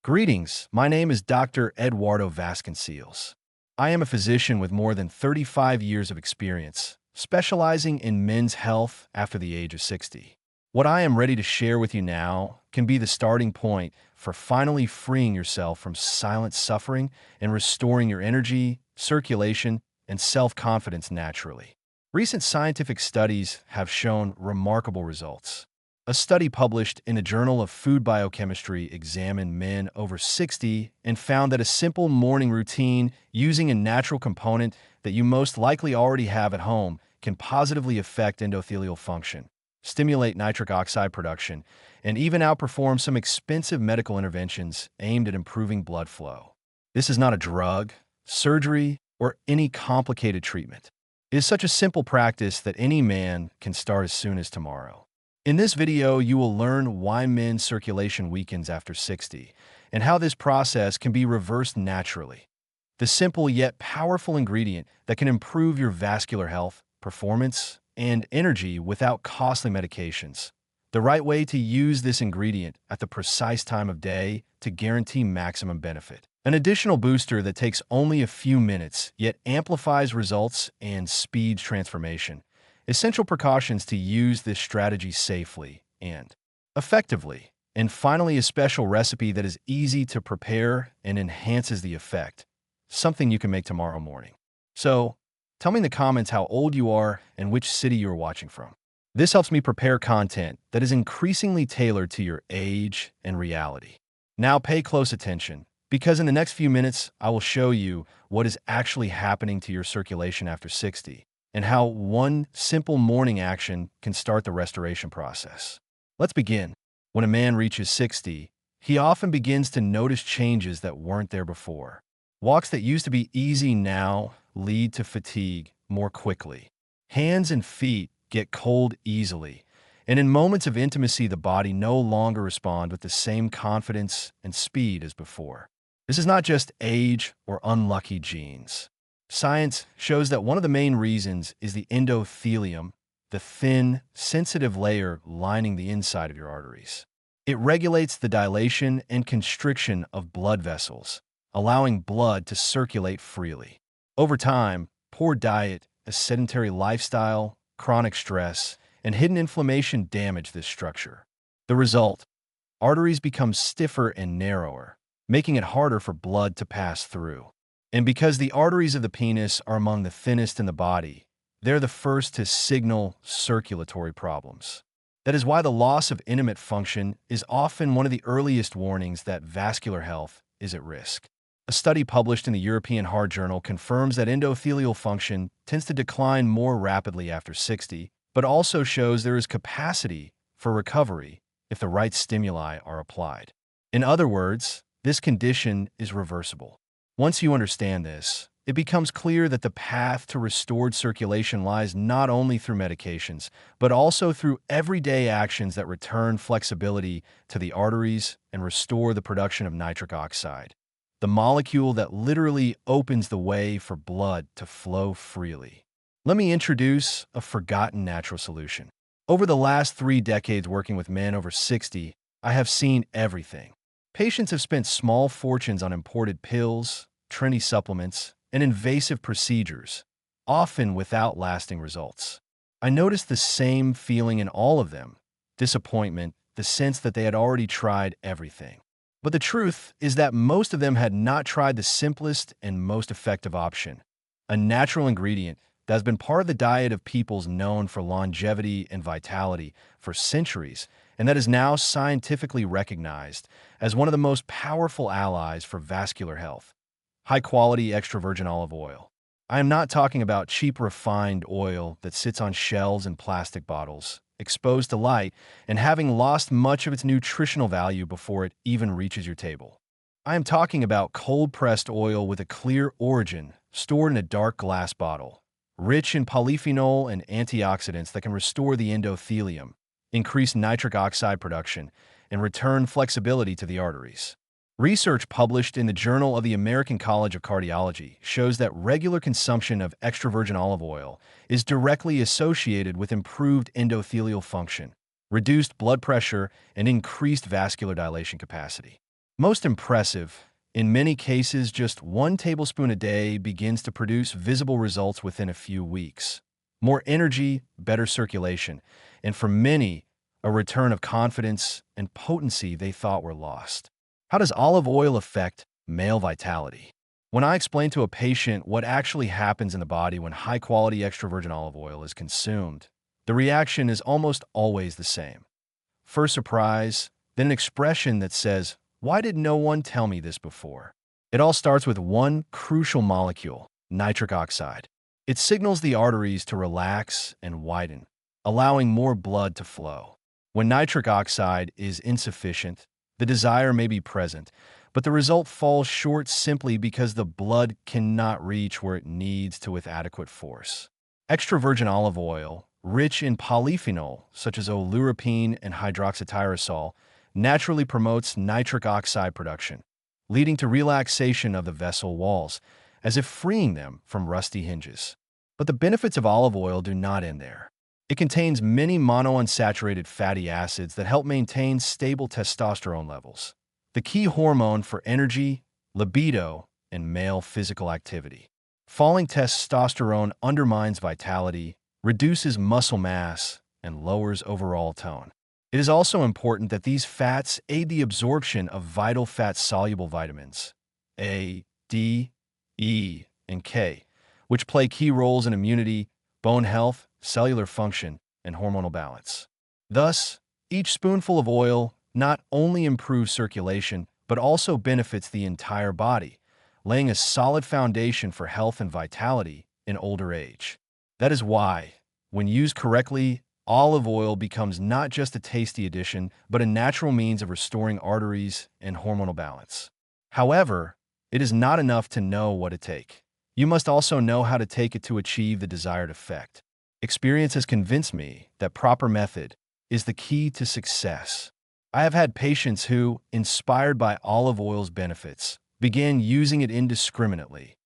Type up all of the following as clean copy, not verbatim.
Greetings, my name is Dr. Eduardo Vasconcelos. I am a physician with more than 35 years of experience, specializing in men's health after the age of 60. What I am ready to share with you now can be the starting point for finally freeing yourself from silent suffering and restoring your energy, circulation, and self-confidence naturally. Recent scientific studies have shown remarkable results. A study published in the Journal of Food Biochemistry examined men over 60 and found that a simple morning routine using a natural component that you most likely already have at home can positively affect endothelial function, stimulate nitric oxide production, and even outperform some expensive medical interventions aimed at improving blood flow. This is not a drug, surgery, or any complicated treatment. It is such a simple practice that any man can start as soon as tomorrow. In this video, you will learn why men's circulation weakens after 60 and how this process can be reversed naturally. The simple yet powerful ingredient that can improve your vascular health, performance, and energy without costly medications. The right way to use this ingredient at the precise time of day to guarantee maximum benefit. An additional booster that takes only a few minutes yet amplifies results and speeds transformation. Essential precautions to use this strategy safely and effectively. And finally, a special recipe that is easy to prepare and enhances the effect. Something you can make tomorrow morning. So, tell me in the comments how old you are and which city you are watching from. This helps me prepare content that is increasingly tailored to your age and reality. Now pay close attention, because in the next few minutes, I will show you what is actually happening to your circulation after 60. And how one simple morning action can start the restoration process. Let's begin. When a man reaches 60, he often begins to notice changes that weren't there before. Walks that used to be easy now lead to fatigue more quickly. Hands and feet get cold easily, and in moments of intimacy, the body no longer responds with the same confidence and speed as before. This is not just age or unlucky genes. Science shows that one of the main reasons is the endothelium, the thin, sensitive layer lining the inside of your arteries. It regulates the dilation and constriction of blood vessels, allowing blood to circulate freely. Over time, poor diet, a sedentary lifestyle, chronic stress, and hidden inflammation damage this structure. The result: arteries become stiffer and narrower, making it harder for blood to pass through. And because the arteries of the penis are among the thinnest in the body, they're the first to signal circulatory problems. That is why the loss of intimate function is often one of the earliest warnings that vascular health is at risk. A study published in the European Heart Journal confirms that endothelial function tends to decline more rapidly after 60, but also shows there is capacity for recovery if the right stimuli are applied. In other words, this condition is reversible. Once you understand this, it becomes clear that the path to restored circulation lies not only through medications, but also through everyday actions that return flexibility to the arteries and restore the production of nitric oxide, the molecule that literally opens the way for blood to flow freely. Let me introduce a forgotten natural solution. Over the last 3 decades working with men over 60, I have seen everything. Patients have spent small fortunes on imported pills, trendy supplements, and invasive procedures, often without lasting results. I noticed the same feeling in all of them: disappointment, the sense that they had already tried everything. But the truth is that most of them had not tried the simplest and most effective option, a natural ingredient that has been part of the diet of peoples known for longevity and vitality for centuries, and that is now scientifically recognized as one of the most powerful allies for vascular health: high-quality extra virgin olive oil. I am not talking about cheap refined oil that sits on shelves in plastic bottles, exposed to light, and having lost much of its nutritional value before it even reaches your table. I am talking about cold-pressed oil with a clear origin, stored in a dark glass bottle, rich in polyphenol and antioxidants that can restore the endothelium, increase nitric oxide production, and return flexibility to the arteries. Research published in the Journal of the American College of Cardiology shows that regular consumption of extra virgin olive oil is directly associated with improved endothelial function, reduced blood pressure, and increased vascular dilation capacity. Most impressive, in many cases, just 1 tablespoon a day begins to produce visible results within a few weeks. More energy, better circulation, and for many, a return of confidence and potency they thought were lost. How does olive oil affect male vitality? When I explain to a patient what actually happens in the body when high-quality extra virgin olive oil is consumed, the reaction is almost always the same. First surprise, then an expression that says, "Why did no one tell me this before?" It all starts with one crucial molecule, nitric oxide. It signals the arteries to relax and widen, allowing more blood to flow. When nitric oxide is insufficient, the desire may be present, but the result falls short simply because the blood cannot reach where it needs to with adequate force. Extra virgin olive oil, rich in polyphenol such as oleuropein and hydroxytyrosol, naturally promotes nitric oxide production, leading to relaxation of the vessel walls, as if freeing them from rusty hinges. But the benefits of olive oil do not end there. It contains many monounsaturated fatty acids that help maintain stable testosterone levels, the key hormone for energy, libido, and male physical activity. Falling testosterone undermines vitality, reduces muscle mass, and lowers overall tone. It is also important that these fats aid the absorption of vital fat-soluble vitamins A, D, E, and K, which play key roles in immunity, bone health, cellular function, and hormonal balance. Thus, each spoonful of oil not only improves circulation, but also benefits the entire body, laying a solid foundation for health and vitality in older age. That is why, when used correctly, olive oil becomes not just a tasty addition, but a natural means of restoring arteries and hormonal balance. However, it is not enough to know what to take. You must also know how to take it to achieve the desired effect. Experience has convinced me that proper method is the key to success. I have had patients who, inspired by olive oil's benefits, began using it indiscriminately,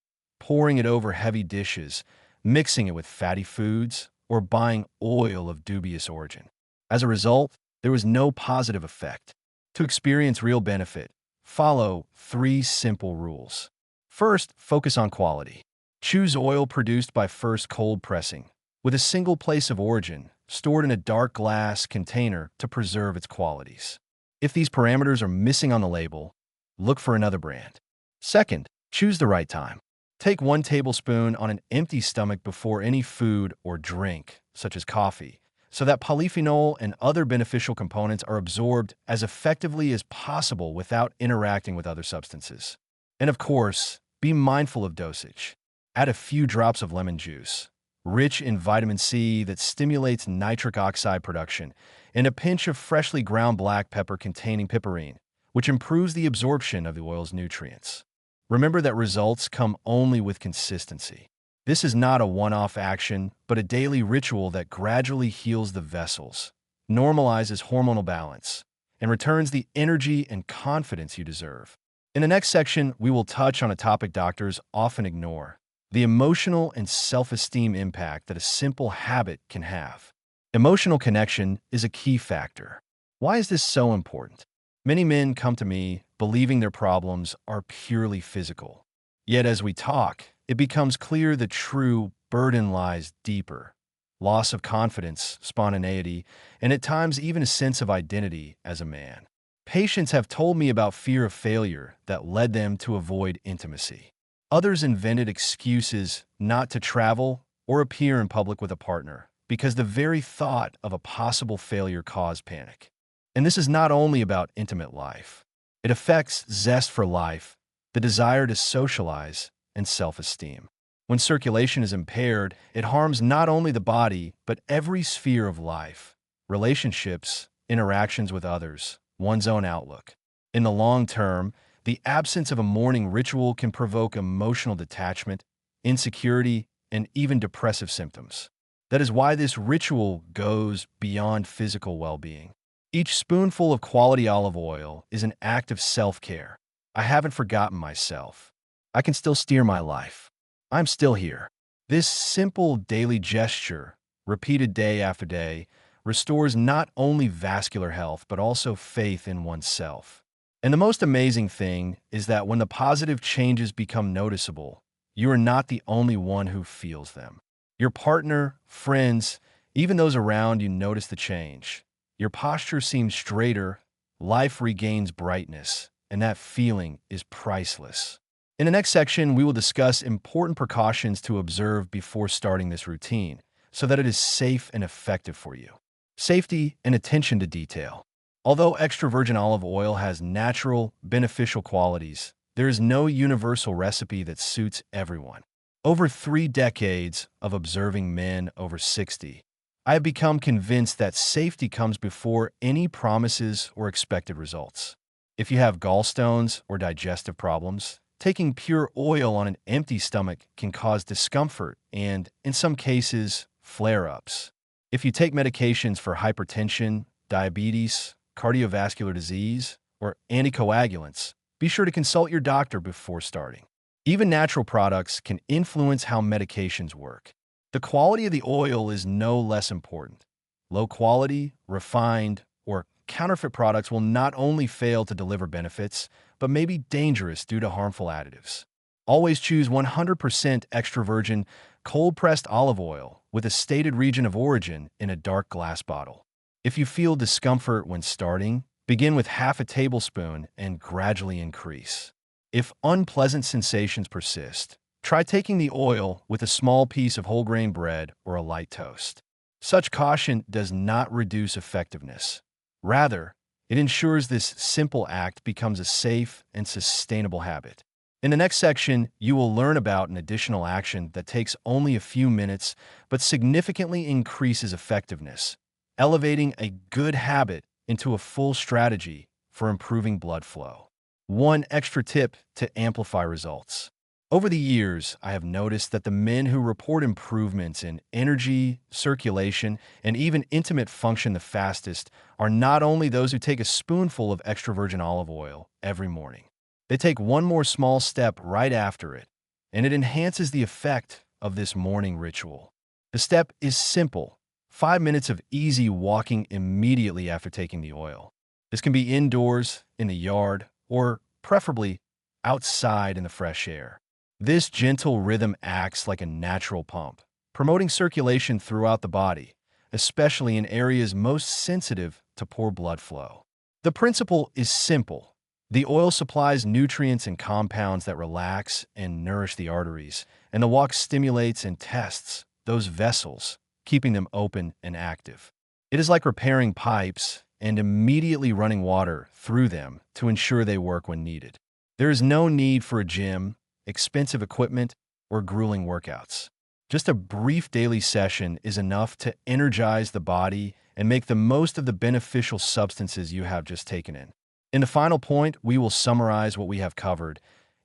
pouring it over heavy dishes, mixing it with fatty foods, or buying oil of dubious origin. As a result, there was no positive effect. To experience real benefit, follow 3 simple rules. First, focus on quality. Choose oil produced by first cold pressing, with a single place of origin, stored in a dark glass container to preserve its qualities. If these parameters are missing on the label, look for another brand. Second, choose the right time. Take 1 tablespoon on an empty stomach before any food or drink, such as coffee, so that polyphenol and other beneficial components are absorbed as effectively as possible without interacting with other substances. And of course, be mindful of dosage. Add a few drops of lemon juice, rich in vitamin C that stimulates nitric oxide production, and a pinch of freshly ground black pepper containing piperine, which improves the absorption of the oil's nutrients. Remember that results come only with consistency. This is not a one-off action, but a daily ritual that gradually heals the vessels, normalizes hormonal balance, and returns the energy and confidence you deserve. In the next section, we will touch on a topic doctors often ignore: the emotional and self-esteem impact that a simple habit can have. Emotional connection is a key factor. Why is this so important? Many men come to me believing their problems are purely physical. Yet as we talk, it becomes clear the true burden lies deeper: loss of confidence, spontaneity, and at times even a sense of identity as a man. Patients have told me about fear of failure that led them to avoid intimacy. Others invented excuses not to travel or appear in public with a partner because the very thought of a possible failure caused panic. And this is not only about intimate life. It affects zest for life, the desire to socialize, and self-esteem. When circulation is impaired, it harms not only the body, but every sphere of life: relationships, interactions with others, one's own outlook. In the long term, the absence of a morning ritual can provoke emotional detachment, insecurity, and even depressive symptoms. That is why this ritual goes beyond physical well-being. Each spoonful of quality olive oil is an act of self-care. I haven't forgotten myself. I can still steer my life. I'm still here. This simple daily gesture, repeated day after day, restores not only vascular health but also faith in oneself. And the most amazing thing is that when the positive changes become noticeable, you are not the only one who feels them. Your partner, friends, even those around you notice the change. Your posture seems straighter, life regains brightness, and that feeling is priceless. In the next section, we will discuss important precautions to observe before starting this routine so that it is safe and effective for you. Safety and attention to detail. Although extra virgin olive oil has natural, beneficial qualities, there is no universal recipe that suits everyone. Over 3 decades of observing men over 60, I have become convinced that safety comes before any promises or expected results. If you have gallstones or digestive problems, taking pure oil on an empty stomach can cause discomfort and, in some cases, flare-ups. If you take medications for hypertension, diabetes, cardiovascular disease, or anticoagulants, be sure to consult your doctor before starting. Even natural products can influence how medications work. The quality of the oil is no less important. Low quality, refined, or counterfeit products will not only fail to deliver benefits, but may be dangerous due to harmful additives. Always choose 100% extra virgin, cold-pressed olive oil with a stated region of origin in a dark glass bottle. If you feel discomfort when starting, begin with half a tablespoon and gradually increase. If unpleasant sensations persist, try taking the oil with a small piece of whole grain bread or a light toast. Such caution does not reduce effectiveness. Rather, it ensures this simple act becomes a safe and sustainable habit. In the next section, you will learn about an additional action that takes only a few minutes but significantly increases effectiveness, elevating a good habit into a full strategy for improving blood flow. One extra tip to amplify results. Over the years, I have noticed that the men who report improvements in energy, circulation, and even intimate function the fastest are not only those who take a spoonful of extra virgin olive oil every morning. They take one more small step right after it, and it enhances the effect of this morning ritual. The step is simple: 5 minutes of easy walking immediately after taking the oil. This can be indoors, in the yard, or preferably outside in the fresh air. This gentle rhythm acts like a natural pump, promoting circulation throughout the body, especially in areas most sensitive to poor blood flow. The principle is simple. The oil supplies nutrients and compounds that relax and nourish the arteries, and the walk stimulates and tests those vessels, keeping them open and active. It is like repairing pipes and immediately running water through them to ensure they work when needed. There is no need for a gym, expensive equipment, or grueling workouts. Just a brief daily session is enough to energize the body and make the most of the beneficial substances you have just taken in. In the final point, we will summarize what we have covered,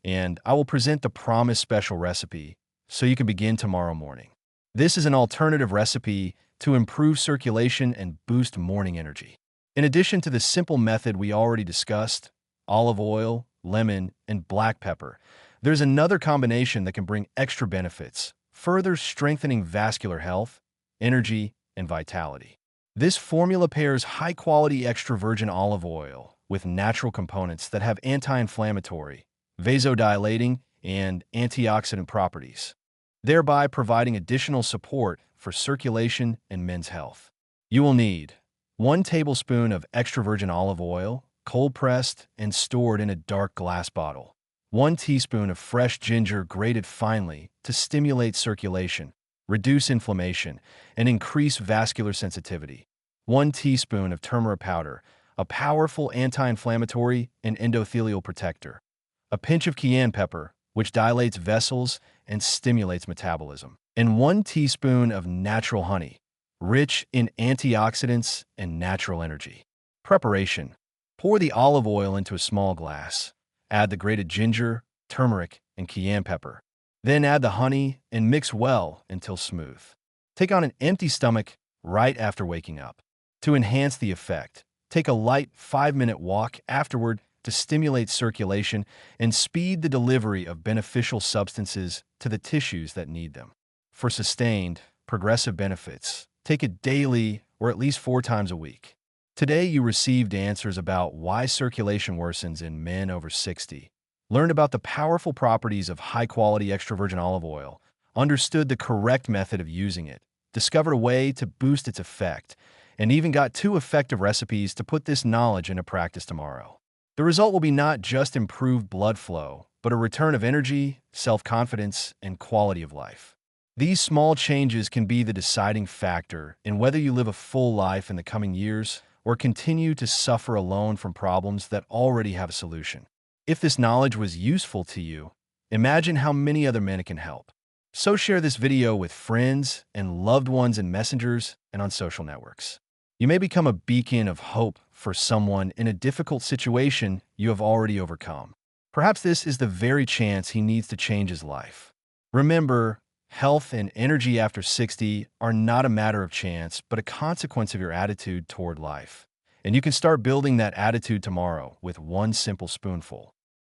and I will present the promised special recipe so you can begin tomorrow morning. This is an alternative recipe to improve circulation and boost morning energy. In addition to the simple method we already discussed, olive oil, lemon, and black pepper, there's another combination that can bring extra benefits, further strengthening vascular health, energy, and vitality. This formula pairs high-quality extra virgin olive oil with natural components that have anti-inflammatory, vasodilating, and antioxidant properties, thereby providing additional support for circulation and men's health. You will need 1 tablespoon of extra virgin olive oil, cold-pressed and stored in a dark glass bottle. 1 teaspoon of fresh ginger grated finely to stimulate circulation, reduce inflammation, and increase vascular sensitivity. 1 teaspoon of turmeric powder, a powerful anti-inflammatory and endothelial protector. A pinch of cayenne pepper, which dilates vessels and stimulates metabolism. And 1 teaspoon of natural honey, rich in antioxidants and natural energy. Preparation. Pour the olive oil into a small glass. Add the grated ginger, turmeric, and cayenne pepper. Then add the honey and mix well until smooth. Take on an empty stomach right after waking up. To enhance the effect, take a light 5-minute walk afterward to stimulate circulation and speed the delivery of beneficial substances to the tissues that need them. For sustained, progressive benefits, take it daily or at least 4 times a week. Today, you received answers about why circulation worsens in men over 60, learned about the powerful properties of high-quality extra virgin olive oil, understood the correct method of using it, discovered a way to boost its effect, and even got 2 effective recipes to put this knowledge into practice tomorrow. The result will be not just improved blood flow, but a return of energy, self-confidence, and quality of life. These small changes can be the deciding factor in whether you live a full life in the coming years or continue to suffer alone from problems that already have a solution. If this knowledge was useful to you, imagine how many other men it can help. So share this video with friends and loved ones in messengers and on social networks. You may become a beacon of hope for someone in a difficult situation you have already overcome. Perhaps this is the very chance he needs to change his life. Remember, health and energy after 60 are not a matter of chance, but a consequence of your attitude toward life. And you can start building that attitude tomorrow with one simple spoonful.